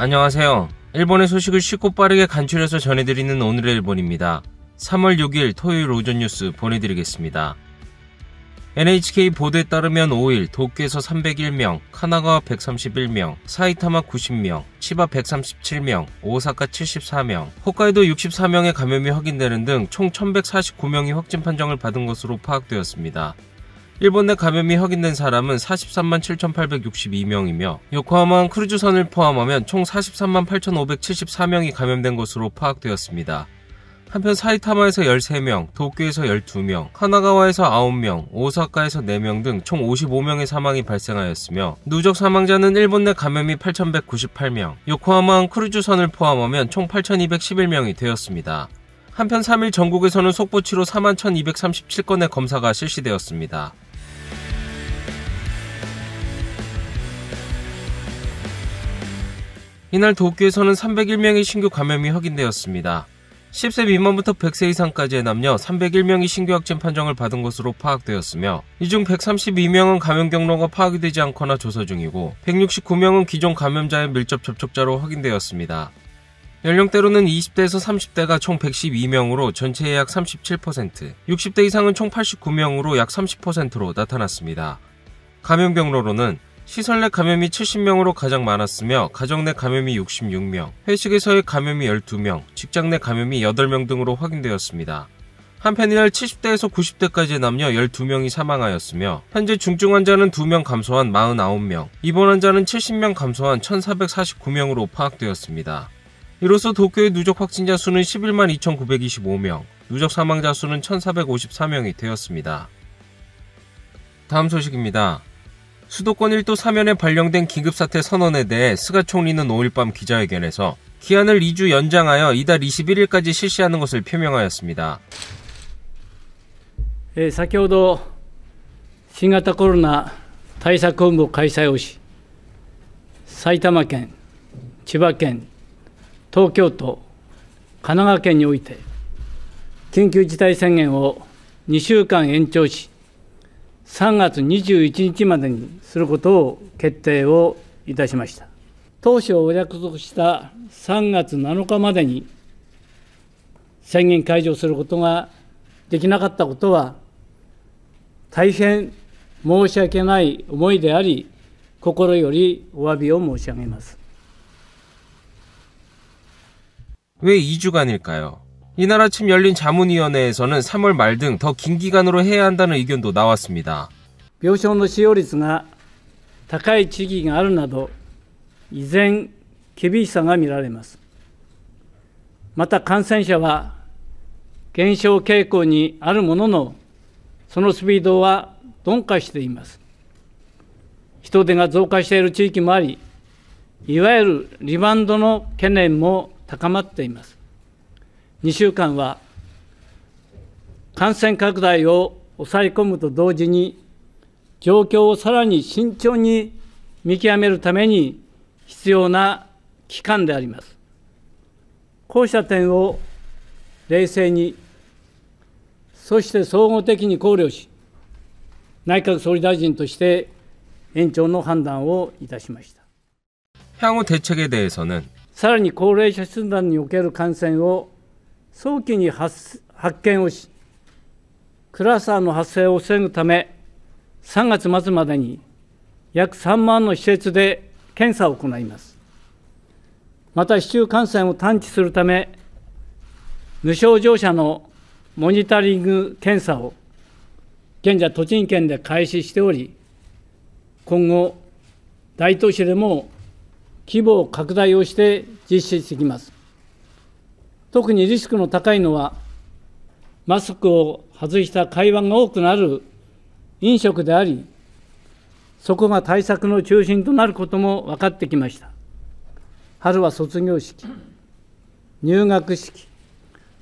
안녕하세요. 일본의 소식을 쉽고 빠르게 간추려서 전해드리는 오늘의 일본입니다. 3월 6일 토요일 오전 뉴스 보내드리겠습니다. NHK 보도에 따르면 5일 도쿄에서 301명, 카나가와 131명, 사이타마 90명, 치바 137명, 오사카 74명, 홋카이도 64명의 감염이 확인되는 등 총 1149명이 확진 판정을 받은 것으로 파악되었습니다. 일본 내 감염이 확인된 사람은 43만 7,862명이며 요코하마항 크루즈선을 포함하면 총 43만 8,574명이 감염된 것으로 파악되었습니다. 한편 사이타마에서 13명, 도쿄에서 12명, 카나가와에서 9명, 오사카에서 4명 등 총 55명의 사망이 발생하였으며 누적 사망자는 일본 내 감염이 8,198명, 요코하마항 크루즈선을 포함하면 총 8,211명이 되었습니다. 한편 3일 전국에서는 속보치로 41,237건의 검사가 실시되었습니다. 이날 도쿄에서는 301명의 신규 감염이 확인되었습니다. 10세 미만부터 100세 이상까지의 남녀 301명이 신규 확진 판정을 받은 것으로 파악되었으며 이 중 132명은 감염 경로가 파악이 되지 않거나 조사 중이고 169명은 기존 감염자의 밀접 접촉자로 확인되었습니다. 연령대로는 20대에서 30대가 총 112명으로 전체의 약 37%, 60대 이상은 총 89명으로 약 30%로 나타났습니다. 감염 경로로는 시설 내 감염이 70명으로 가장 많았으며 가정 내 감염이 66명, 회식에서의 감염이 12명, 직장 내 감염이 8명 등으로 확인되었습니다. 한편 이날 70대에서 90대까지의 남녀 12명이 사망하였으며 현재 중증 환자는 2명 감소한 49명, 입원 환자는 70명 감소한 1,449명으로 파악되었습니다. 이로써 도쿄의 누적 확진자 수는 11만 2,925명, 누적 사망자 수는 1,454명이 되었습니다. 다음 소식입니다. 수도권 1도 사면에 발령된 긴급사태 선언에 대해 스가 총리는 5일 밤 기자회견에서 기한을 2주 연장하여 이달 21일까지 실시하는 것을 표명하였습니다. 先ほど新型コロナ対策本部を開催をし、埼玉県、千葉県、東京都、神奈川県において緊急事態宣言を2週間延長し、3月21日までにすることを決定をいたしました。当初お約束した3月7日までに宣言解除することができなかったことは、大変申し訳ない思いであり、心よりお詫びを申し上げます。 왜 2주간일까요? 이날 아침 열린 자문위원회에서는 3월 말 등 더 긴 기간으로 해야 한다는 의견도 나왔습니다. 病床の使用率が高い地域があるなど、依然厳しさが見られます。また感染者は減少傾向にあるものの、そのスピードは鈍化しています。人出が増加している地域もあり、いわゆるリバウンドの懸念も高まっています。2週間は感染拡大を抑え込むと同時に、状況をさらに慎重に見極めるために必要な期間であります。こうした点を冷静に、そして総合的に考慮し、内閣総理大臣として延長の判断をいたしました。 향후 대책에 대해서는 さらに高齢者集団における感染を早期に発見をし、クラスターの発生を防ぐため、3月末までに約3万の施設で検査を行います。また、市中感染を探知するため、無症状者のモニタリング検査を現在、栃木県で開始しており、今後、大都市でも規模を拡大をして実施していきます。特にリスクの高いのは、マスクを外した会話が多くなる飲食であり、そこが対策の中心となることも分かってきました。春は卒業式、入学式、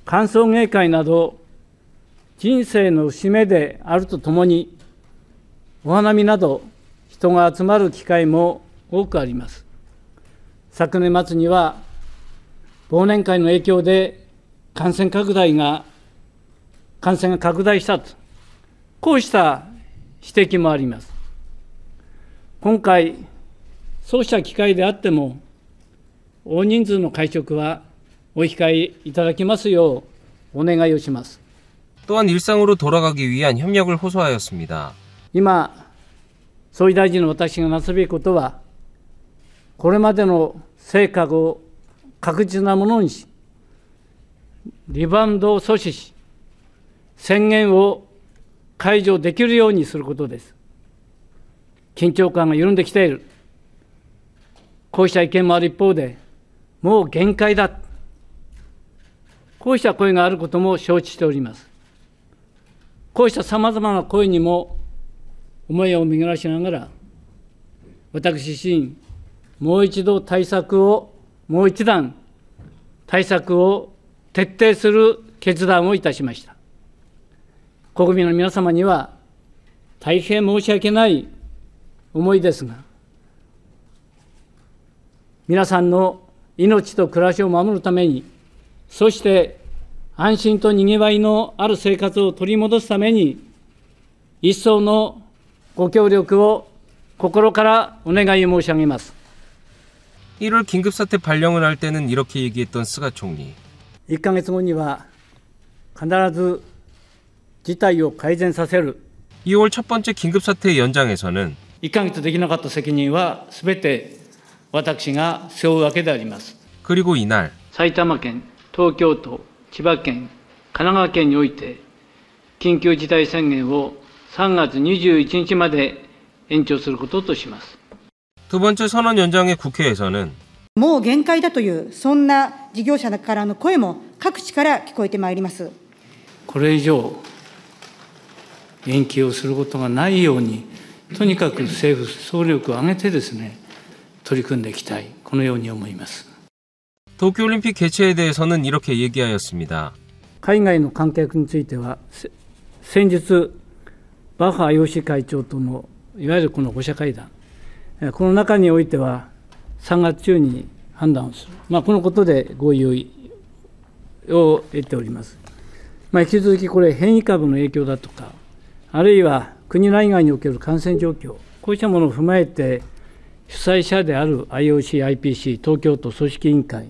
歓送迎会など、人生の節目であるとともに、お花見など人が集まる機会も多くあります。昨年末には忘年会の影響で感染が拡大したと、こうした指摘もあります。今回、そうした機会であっても、大人数の会食はお控えいただきますようお願いをします。 또한 일상으로 돌아가기 위한 협력을 호소하였습니다. 今、総理大臣の私がなすべきことは、これまでの成果を確実なものにし、リバウンドを阻止し、宣言を解除できるようにすることです。緊張感が緩んできている。こうした意見もある一方で、もう限界だ。こうした声があることも承知しております。こうしたさまざまな声にも思いを巡らしながら、私自身、もう一段対策を徹底する決断をいたしました。国民の皆様には大変申し訳ない思いですが、皆さんの命と暮らしを守るために、そして安心とにぎわいのある生活を取り戻すために、一層のご協力を心からお願い申し上げます。 1월 긴급사태 발령을 할 때는 이렇게 얘기했던 스가 총리. 1ヶ月後には必ず事態を改善させる。 2월 첫 번째 긴급사태 연장에서는 1ヶ月できなかった責任はすべて私が背負うわけであります。 그리고 이날 埼玉県、東京都、千葉県、神奈川県において緊急事態宣言を3月21日まで延長することとします。 두 번째 선언 연장의 국회에서는 もう限界だというそんな事業者からの声も各地から聞こえてまいります。これ以上延期をすることがないように、とにかく政府総力を挙げてですね、取り組んでいきたい、このように思います。 도쿄올림픽 개최에 대해서는 이렇게 얘기하였습니다. 海外の観客については、先日バッハ IOC 会長とのいわゆるこの5者会談、この中においては3月中に判断をする、このことで合意を得ております。引き続きこれ変異株の影響だとか、あるいは国内外における感染状況、こうしたものを踏まえて主催者である IOC、IPC、東京都組織委員会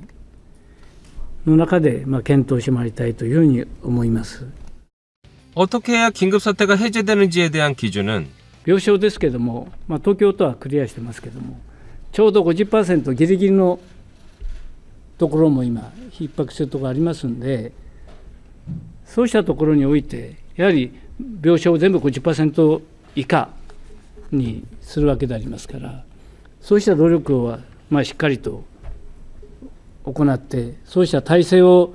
の中で検討してまいりたいというふうに思います。 어떻게 해야 긴급사태가 해제되는지에 대한 기준은 病床ですけれども、東京都はクリアしてますけれども、ちょうど 50% ギリギリのところも今、逼迫するところありますので、そうしたところにおいて、やはり病床を全部 50% 以下にするわけでありますから、そうした努力をしっかりと行って、そうした体制を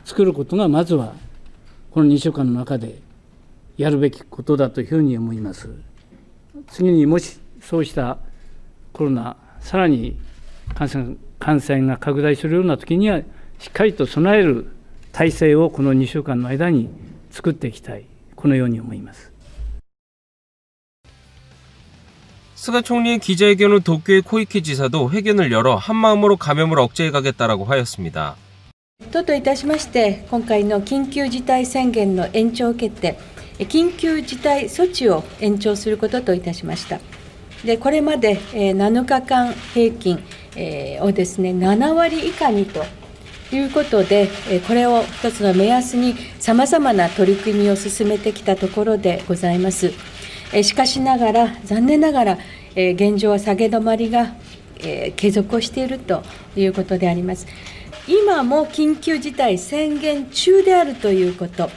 作ることが、まずはこの2週間の中でやるべきことだというふうに思います。次にもしそうしたコロナ、さらに感染が拡大するようなときには、しっかりと備える体制をこの2週間の間に作っていきたい、このように思います。 스가 총리의 기자회견 후 도쿄의 코이케 지사도 회견을 열어 한마음으로 감염을 억제해가겠다라고 하였습니다. 都といたしまして、今回の緊急事態宣言の延長を受けて、緊急事態措置を延長することといたしました。でこれまで7日間平均をですね、7割以下にということで、これを一つの目安にさまざまな取り組みを進めてきたところでございます。しかしながら、残念ながら、現状は下げ止まりが継続をしているということであります。今も緊急事態宣言中であるということ、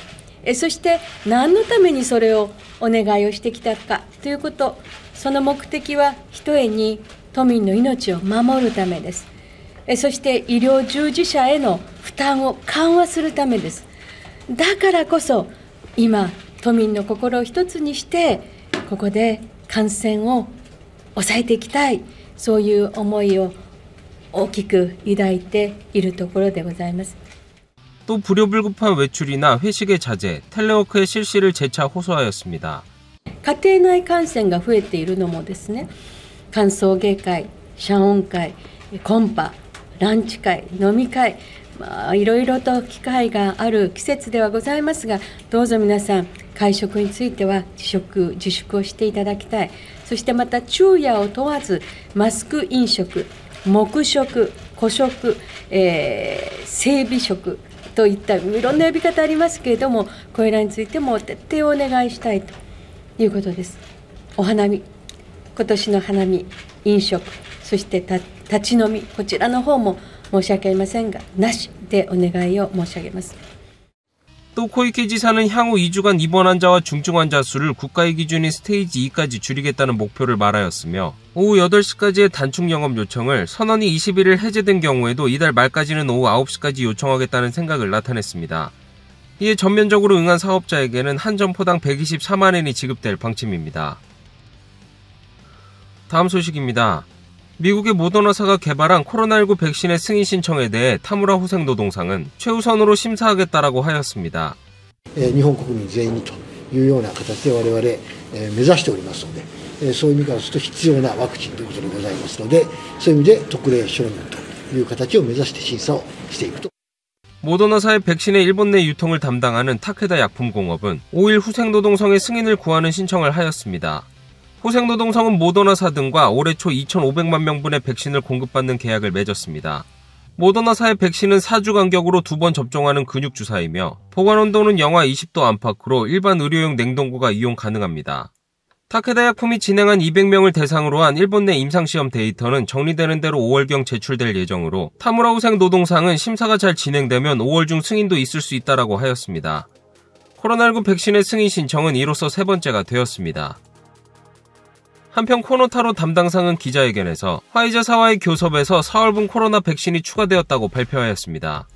そして何のためにそれをお願いをしてきたかということ、その目的はひとえに都民の命を守るためです。そして医療従事者への負担を緩和するためです。だからこそ今、都民の心を一つにして、ここで感染を抑えていきたい、そういう思いを大きく抱いているところでございます。 또 불효불급한 외출이나 회식의 자제, 텔레워크의 실시를 재차 호소하였습니다. 家庭内感染が増えているのもですね、歓送迎会、謝恩会、コンパ、ランチ会、飲み会、いろいろと機会がある季節ではございますが、どうぞ皆さん、会食については自粛をしていただきたい。そしてまた昼夜を問わず、マスク飲食、黙食、個食、整備食といったいろんな呼び方ありますけれども、これらについても徹底をお願いしたいということです。お花見、今年の花見、飲食、そして立ち飲み、こちらの方も申し訳ありませんが、なしでお願いを申し上げます。 또 코이케 지사는 향후 2주간 입원 환자와 중증 환자 수를 국가의 기준인 스테이지 2까지 줄이겠다는 목표를 말하였으며 오후 8시까지의 단축 영업 요청을 선언이 21일 해제된 경우에도 이달 말까지는 오후 9시까지 요청하겠다는 생각을 나타냈습니다. 이에 전면적으로 응한 사업자에게는 한 점포당 124만 엔이 지급될 방침입니다. 다음 소식입니다. 미국의 모더나사가 개발한 코로나19 백신의 승인 신청에 대해 타무라 후생노동상은 최우선으로 심사하겠다라고 하였습니다. 日本国民全員にというような形で我々目指しておりますので、そういう意味からすると必要なワクチンということでございますので、そういう意味で特例承認という形を目指して審査をしていくと。 모더나사의 백신의 일본 내 유통을 담당하는 타케다 약품공업은 5일 후생노동성의 승인을 구하는 신청을 하였습니다. 후생노동성은 모더나사 등과 올해 초 2,500만 명분의 백신을 공급받는 계약을 맺었습니다. 모더나사의 백신은 4주 간격으로 2번 접종하는 근육주사이며 보관온도는 영하 20도 안팎으로 일반 의료용 냉동고가 이용 가능합니다. 타케다 약품이 진행한 200명을 대상으로 한 일본 내 임상시험 데이터는 정리되는 대로 5월경 제출될 예정으로 타무라 후생노동상은 심사가 잘 진행되면 5월 중 승인도 있을 수 있다라고 하였습니다. 코로나19 백신의 승인 신청은 이로써 세 번째가 되었습니다. 한편 코노타로 담당상은 기자회견에서 화이자사와의 교섭에서 4월분 코로나 백신이 추가되었다고 발표하였습니다.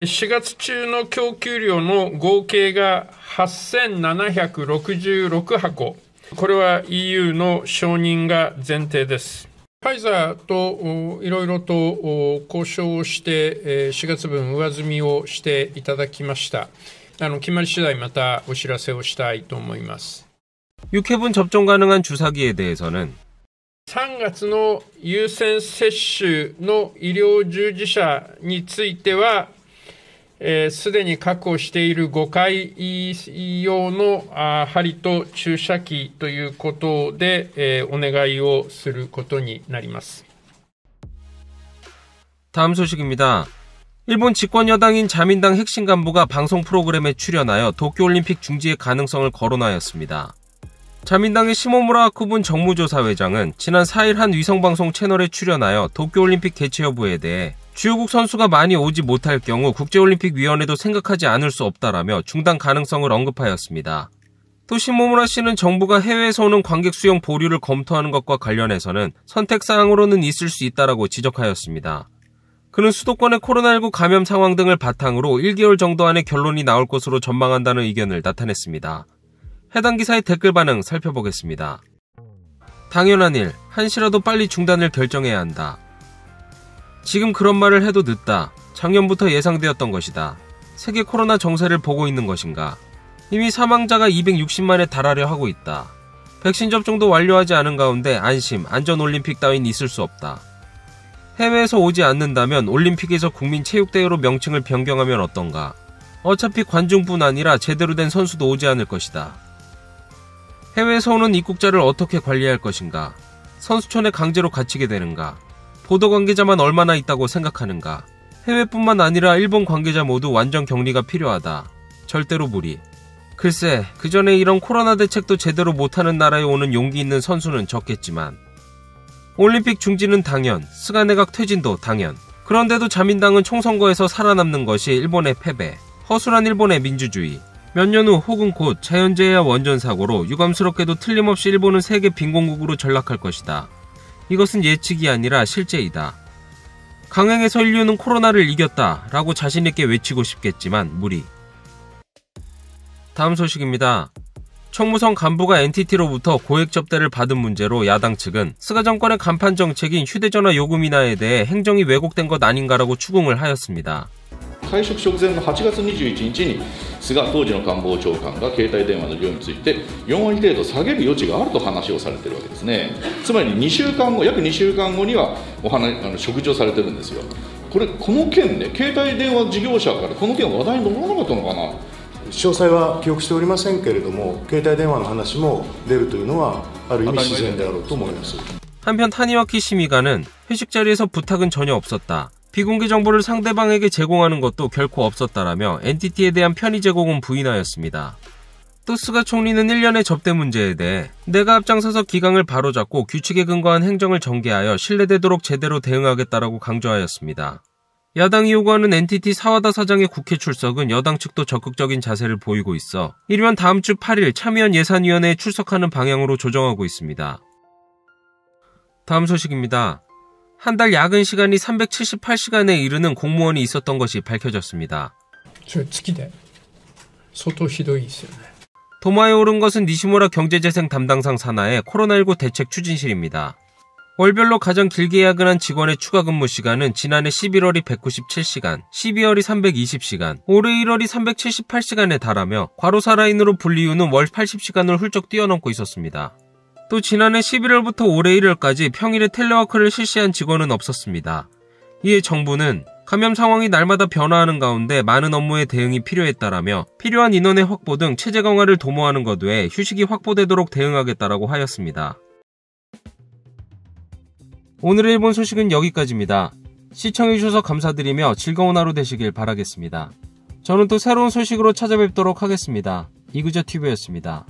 4月中の供給量の合計が8766箱。これは EU の承認が前提です。ファイザーといろいろと交渉をして4月分上積みをしていただきました。決まり次第またお知らせをしたいと思います。 6회분 접종 가능한 주사기에 대해서는 3月の優先接種の医療従事者については、すでに確保している5回用の針と注射器ということで、お願いをすることになります。 다음 소식입니다. 일본 집권 여당인 자민당 핵심 간부가 방송 프로그램에 출연하여 도쿄올림픽 중지의 가능성을 거론하였습니다. 자민당의 시모무라 아쿠분 정무조사회장은 지난 4일 한 위성방송 채널에 출연하여 도쿄올림픽 개최 여부에 대해 주요국 선수가 많이 오지 못할 경우 국제올림픽위원회도 생각하지 않을 수 없다라며 중단 가능성을 언급하였습니다. 또 시모무라 씨는 정부가 해외에서 오는 관객 수용 보류를 검토하는 것과 관련해서는 선택사항으로는 있을 수 있다라고 지적하였습니다. 그는 수도권의 코로나19 감염 상황 등을 바탕으로 1개월 정도 안에 결론이 나올 것으로 전망한다는 의견을 나타냈습니다. 해당 기사의 댓글 반응 살펴보겠습니다. 당연한 일, 한시라도 빨리 중단을 결정해야 한다. 지금 그런 말을 해도 늦다. 작년부터 예상되었던 것이다. 세계 코로나 정세를 보고 있는 것인가. 이미 사망자가 260만에 달하려 하고 있다. 백신 접종도 완료하지 않은 가운데 안심, 안전올림픽 따윈 있을 수 없다. 해외에서 오지 않는다면 올림픽에서 국민체육대회로 명칭을 변경하면 어떤가. 어차피 관중뿐 아니라 제대로 된 선수도 오지 않을 것이다. 해외에서 오는 입국자를 어떻게 관리할 것인가? 선수촌에 강제로 갇히게 되는가? 보도 관계자만 얼마나 있다고 생각하는가? 해외뿐만 아니라 일본 관계자 모두 완전 격리가 필요하다. 절대로 무리. 글쎄, 그 전에 이런 코로나 대책도 제대로 못하는 나라에 오는 용기 있는 선수는 적겠지만 올림픽 중지는 당연, 스가 내각 퇴진도 당연. 그런데도 자민당은 총선거에서 살아남는 것이 일본의 패배, 허술한 일본의 민주주의. 몇 년 후 혹은 곧 자연재해와 원전사고로 유감스럽게도 틀림없이 일본은 세계 빈곤국으로 전락할 것이다. 이것은 예측이 아니라 실제이다. 강행해서 인류는 코로나를 이겼다 라고 자신있게 외치고 싶겠지만 무리. 다음 소식입니다. 총무성 간부가 NTT로부터 고액 접대를 받은 문제로 야당 측은 스가 정권의 간판 정책인 휴대전화 요금 인하에 대해 행정이 왜곡된 것 아닌가라고 추궁을 하였습니다. 会食直前の8月21日に菅当時の官房長官が携帯電話の量について4割程度下げる余地があると話をされているわけですね。つまり2週間後、約2週間後には食事をされてるんですよ。この件ね、携帯電話事業者からこの件話題に上らなかったのかな。詳細は記憶しておりませんけれども、携帯電話の話も出るというのはある意味自然であろうと思います。 한편 타니와키 심의관은 회식 자리에서 부탁은 전혀 없었다. 비공개 정보를 상대방에게 제공하는 것도 결코 없었다라며 NTT에 대한 편의 제공은 부인하였습니다. 또 스가 총리는 1년의 접대 문제에 대해 내가 앞장서서 기강을 바로잡고 규칙에 근거한 행정을 전개하여 신뢰되도록 제대로 대응하겠다라고 강조하였습니다. 야당이 요구하는 NTT 사와다 사장의 국회 출석은 여당 측도 적극적인 자세를 보이고 있어 이르면 다음 주 8일 참의원 예산위원회에 출석하는 방향으로 조정하고 있습니다. 다음 소식입니다. 한 달 야근 시간이 378시간에 이르는 공무원이 있었던 것이 밝혀졌습니다. 도마에 오른 것은 니시무라 경제재생 담당상 산하의 코로나19 대책 추진실입니다. 월별로 가장 길게 야근한 직원의 추가 근무 시간은 지난해 11월이 197시간, 12월이 320시간, 올해 1월이 378시간에 달하며 과로사 라인으로 분리 이후는 월 80시간을 훌쩍 뛰어넘고 있었습니다. 또 지난해 11월부터 올해 1월까지 평일에 텔레워크를 실시한 직원은 없었습니다. 이에 정부는 감염 상황이 날마다 변화하는 가운데 많은 업무에 대응이 필요했다라며 필요한 인원의 확보 등 체제 강화를 도모하는 것 외에 휴식이 확보되도록 대응하겠다라고 하였습니다. 오늘의 일본 소식은 여기까지입니다. 시청해주셔서 감사드리며 즐거운 하루 되시길 바라겠습니다. 저는 또 새로운 소식으로 찾아뵙도록 하겠습니다. 이그저TV였습니다.